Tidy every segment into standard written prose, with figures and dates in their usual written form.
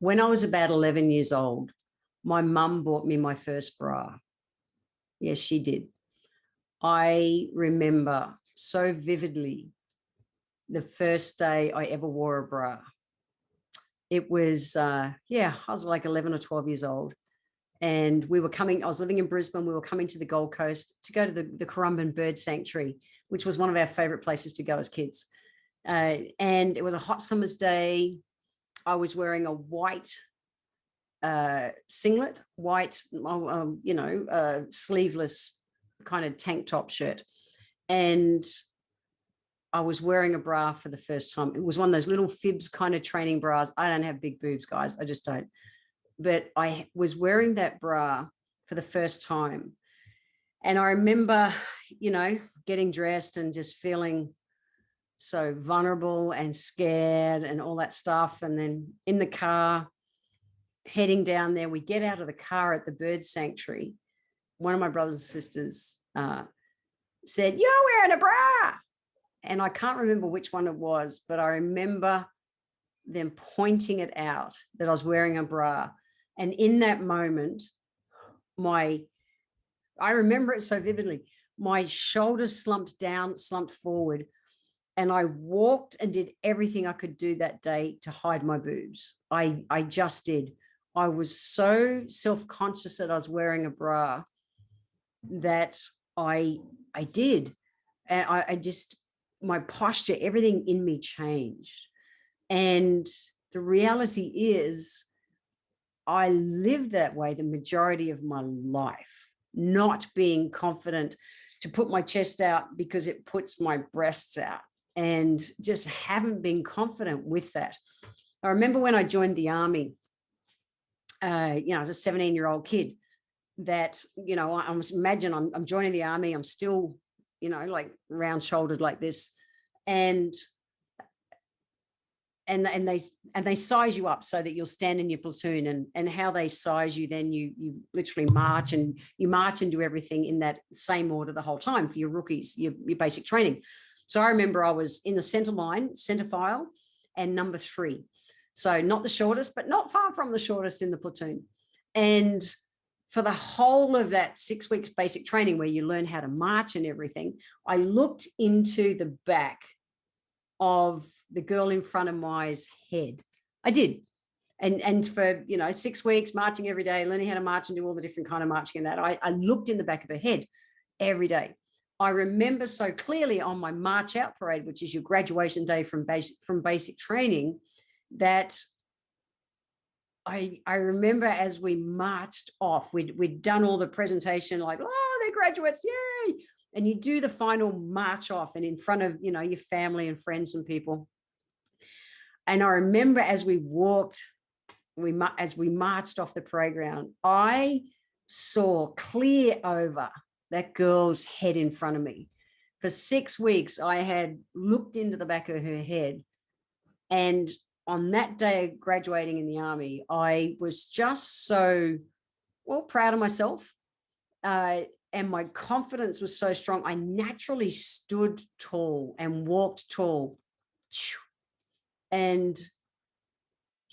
When I was about 11 years old, my mum bought me my first bra. Yes, she did. I remember so vividly the first day I ever wore a bra. It was, I was like 11 or 12 years old. And I was living in Brisbane. We were coming to the Gold Coast to go to the Currumbin Bird Sanctuary, which was one of our favorite places to go as kids. And it was a hot summer's day. I was wearing a white singlet, white, sleeveless kind of tank top shirt. And I was wearing a bra for the first time. It was one of those little fibs kind of training bras. I don't have big boobs, guys. I just don't. But I was wearing that bra for the first time. And I remember, getting dressed and just feeling so vulnerable and scared and all that stuff. And then in the car, heading down there, we get out of the car at the bird sanctuary. One of my brothers and sisters said, "You're wearing a bra." And I can't remember which one it was, but I remember them pointing it out that I was wearing a bra. And in that moment, I remember it so vividly, my shoulders slumped down, slumped forward, and I walked and did everything I could do that day to hide my boobs. I just did. I was so self-conscious that I was wearing a bra that I did. And I just, my posture, everything in me changed. And the reality is I lived that way the majority of my life, not being confident to put my chest out because it puts my breasts out, and just haven't been confident with that. I remember when I joined the army, as a 17-year-old kid, that, I imagine I'm joining the army. I'm still, like round shouldered like this. And they size you up so that you'll stand in your platoon, and how they size you, then you literally march and do everything in that same order the whole time for your rookies, your basic training. So I remember I was in the center line, center file, and number 3. So not the shortest, but not far from the shortest in the platoon. And for the whole of that 6 weeks basic training where you learn how to march and everything, I looked into the back of the girl in front of my's head. I did. And for, 6 weeks marching every day, learning how to march and do all the different kind of marching and that, I looked in the back of her head every day. I remember so clearly on my march out parade, which is your graduation day from basic training, that I remember as we marched off, we'd done all the presentation, like, "Oh, they're graduates, yay!" And you do the final march off, and in front of, your family and friends and people. And I remember as we walked, as we marched off the parade ground, I saw clear over that girl's head in front of me. For 6 weeks, I had looked into the back of her head. And on that day of graduating in the army, I was just so, proud of myself. And my confidence was so strong. I naturally stood tall and walked tall. And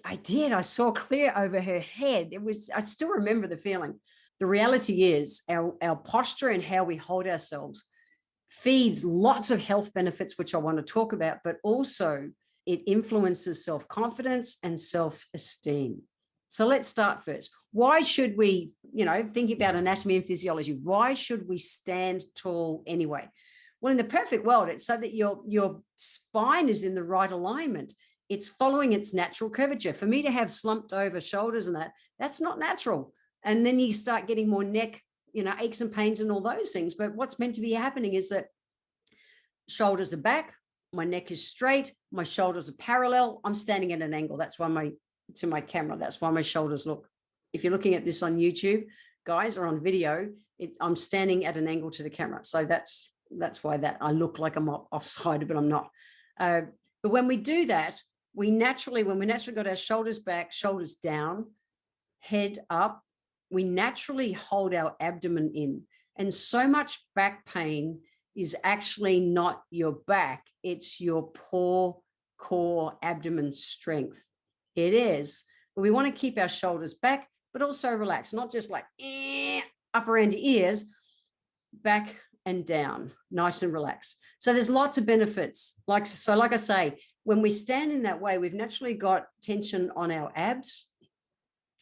I saw clear over her head. I still remember the feeling. The reality is our posture and how we hold ourselves feeds lots of health benefits, which I want to talk about, but also it influences self-confidence and self-esteem. So let's start first. Why should we, thinking about anatomy and physiology, why should we stand tall anyway? Well, in the perfect world, it's so that your spine is in the right alignment. It's following its natural curvature. For me to have slumped over shoulders and that's not natural. And then you start getting more neck, aches and pains and all those things. But what's meant to be happening is that shoulders are back, my neck is straight, my shoulders are parallel. I'm standing at an angle. That's why to my camera, that's why my shoulders look. If you're looking at this on YouTube, guys, or on video, I'm standing at an angle to the camera. So that's why that I look like I'm offside, but I'm not. But when we do that, when we naturally got our shoulders back, shoulders down, head up, we naturally hold our abdomen in. And so much back pain is actually not your back, it's your poor core abdomen strength. It is But we want to keep our shoulders back, but also relaxed, not just like up around your ears, back and down, nice and relaxed. So there's lots of benefits. Like I say, when we stand in that way, we've naturally got tension on our abs,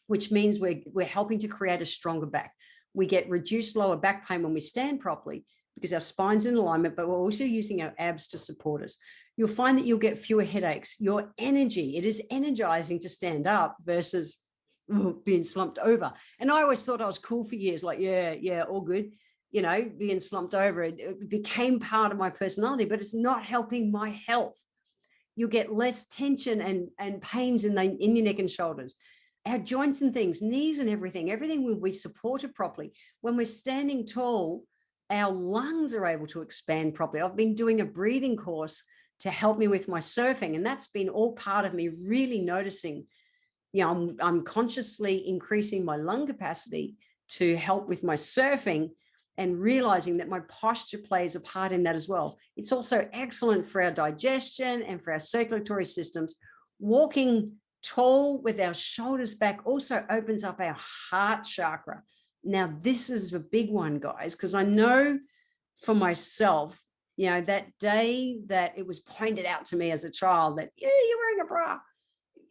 which means we're helping to create a stronger back. We get reduced lower back pain when we stand properly because our spine's in alignment, but we're also using our abs to support us. You'll find that you'll get fewer headaches. Your energy, it is energizing to stand up versus being slumped over. And I always thought I was cool for years, like, yeah, all good. You know, being slumped over, it became part of my personality, but it's not helping my health. You'll get less tension and pains in your neck and shoulders. Our joints and things, knees and everything will be supported properly. When we're standing tall, our lungs are able to expand properly. I've been doing a breathing course to help me with my surfing, and that's been all part of me really noticing, you know, I'm consciously increasing my lung capacity to help with my surfing, and realizing that my posture plays a part in that as well. It's also excellent for our digestion and for our circulatory systems. Walking tall with our shoulders back also opens up our heart chakra. Now, this is a big one, guys, because I know for myself, you know, that day that it was pointed out to me as a child that, yeah, you're wearing a bra,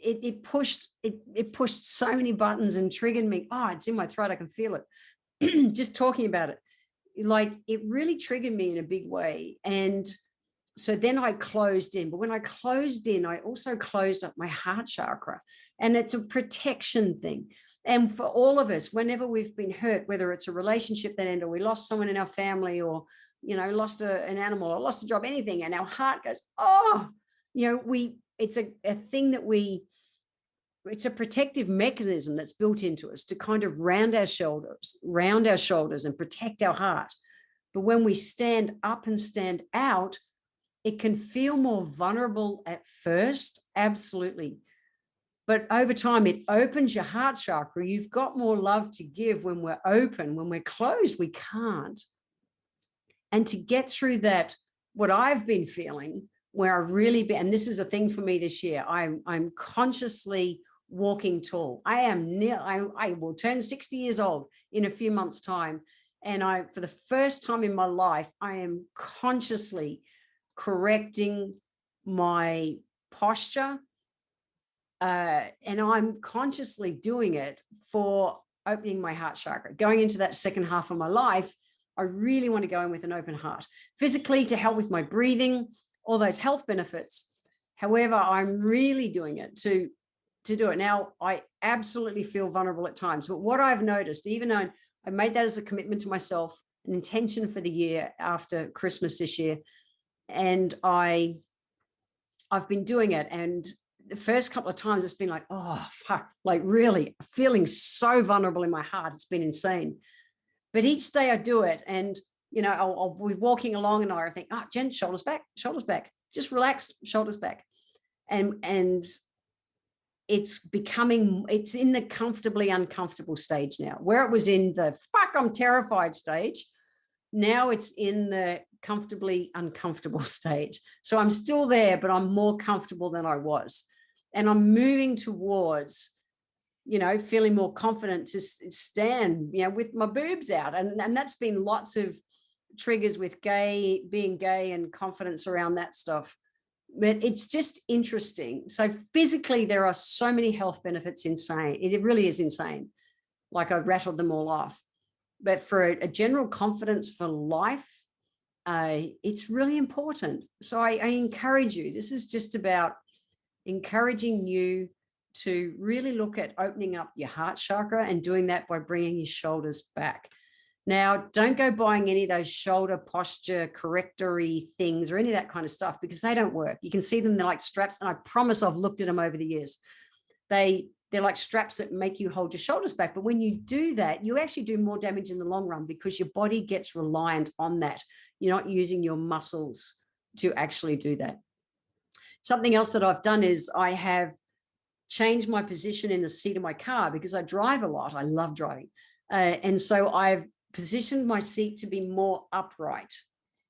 it pushed so many buttons and triggered me. Oh, it's in my throat. I can feel it. Just talking about it. Like, it really triggered me in a big way. And so then I closed in. But when I closed in, I also closed up my heart chakra. And it's a protection thing. And for all of us, whenever we've been hurt, whether it's a relationship that ended, or we lost someone in our family, or, you know, lost an animal, or lost a job, anything, and our heart goes, oh, you know, it's a thing that it's a protective mechanism that's built into us to kind of round our shoulders and protect our heart. But when we stand up and stand out, it can feel more vulnerable at first, absolutely. But over time, it opens your heart chakra. You've got more love to give when we're open. When we're closed, we can't. And to get through that, what I've been feeling, where I really, and this is a thing for me this year, I'm consciously walking tall. I will turn 60 years old in a few months' time. And for the first time in my life, I am consciously correcting my posture. And I'm consciously doing it for opening my heart chakra. Going into that second half of my life, I really want to go in with an open heart. Physically, to help with my breathing, all those health benefits. However, I'm really doing it to do it. Now, I absolutely feel vulnerable at times, but what I've noticed, even though I made that as a commitment to myself, an intention for the year after Christmas this year, and I've been doing it, and the first couple of times it's been like, oh, fuck, like really feeling so vulnerable in my heart. It's been insane. But each day I do it, and, you know, I'll be walking along and I think, oh, Jen, shoulders back, just relaxed, shoulders back. And it's in the comfortably uncomfortable stage now, where it was in the fuck, I'm terrified stage. Now it's in the comfortably uncomfortable stage. So I'm still there, but I'm more comfortable than I was. And I'm moving towards, you know, feeling more confident to stand, you know, with my boobs out. And that's been lots of triggers with being gay and confidence around that stuff. But it's just interesting. So physically, there are so many health benefits. Insane. It really is insane. Like, I rattled them all off. But for a general confidence for life, it's really important. So I encourage you. This is just about encouraging you to really look at opening up your heart chakra, and doing that by bringing your shoulders back. Now, don't go buying any of those shoulder posture correctory things or any of that kind of stuff, because they don't work. You can see them, they're like straps, and I promise I've looked at them over the years. They're like straps that make you hold your shoulders back. But when you do that, you actually do more damage in the long run, because your body gets reliant on that. You're not using your muscles to actually do that. Something else that I've done is I have changed my position in the seat of my car, because I drive a lot. I love driving. And so I've positioned my seat to be more upright,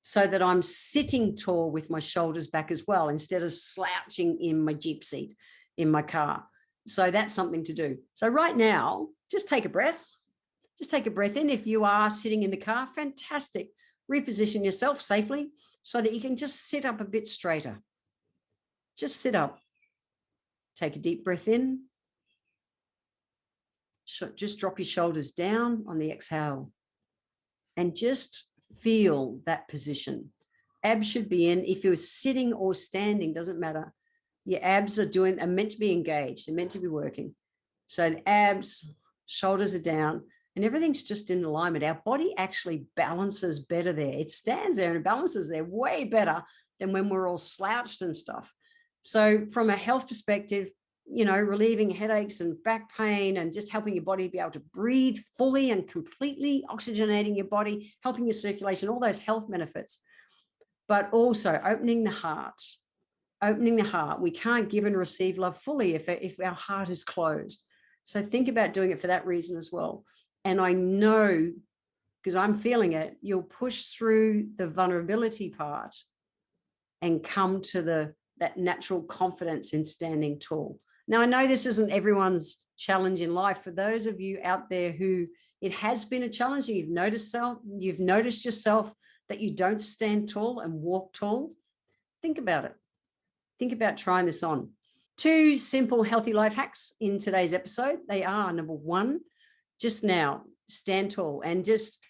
so that I'm sitting tall with my shoulders back as well, instead of slouching in my Jeep seat in my car. So that's something to do. So right now, just take a breath. Just take a breath in. If you are sitting in the car, fantastic. Reposition yourself safely so that you can just sit up a bit straighter. Just sit up. Take a deep breath in. Just drop your shoulders down on the exhale and just feel that position. Abs should be in. If you're sitting or standing, doesn't matter. Your abs are meant to be engaged. They're meant to be working. So the abs, shoulders are down, and everything's just in alignment. Our body actually balances better there. It stands there and balances there way better than when we're all slouched and stuff. So from a health perspective, relieving headaches and back pain and just helping your body be able to breathe fully and completely, oxygenating your body, helping your circulation, all those health benefits. But also opening the heart. We can't give and receive love fully if our heart is closed. So think about doing it for that reason as well. And I know, because I'm feeling it, you'll push through the vulnerability part and come to that natural confidence in standing tall. Now, I know this isn't everyone's challenge in life. For those of you out there who it has been a challenge, and you've noticed yourself that you don't stand tall and walk tall, think about it. Think about trying this on. 2 simple healthy life hacks in today's episode. They are, number 1, just now, stand tall and just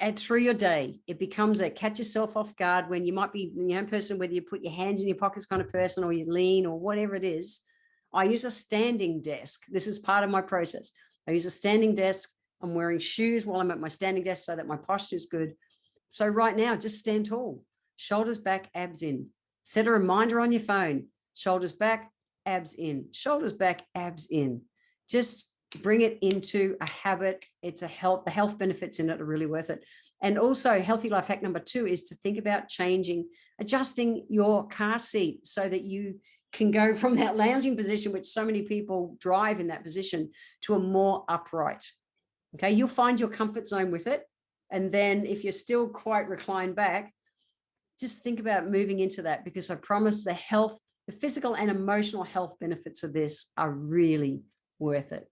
add through your day. It becomes a catch yourself off guard when you might be person, whether you put your hands in your pockets kind of person or you lean or whatever it is. I use a standing desk. This is part of my process. I use a standing desk. I'm wearing shoes while I'm at my standing desk so that my posture is good. So right now, just stand tall. Shoulders back, abs in. Set a reminder on your phone. Shoulders back, abs in. Shoulders back, abs in. Just bring it into a habit. The health benefits in it are really worth it. And also, healthy life hack number 2 is to think about adjusting your car seat so that you can go from that lounging position, which so many people drive in that position, to a more upright. Okay, you'll find your comfort zone with it. And then if you're still quite reclined back, just think about moving into that, because I promise the physical and emotional health benefits of this are really worth it.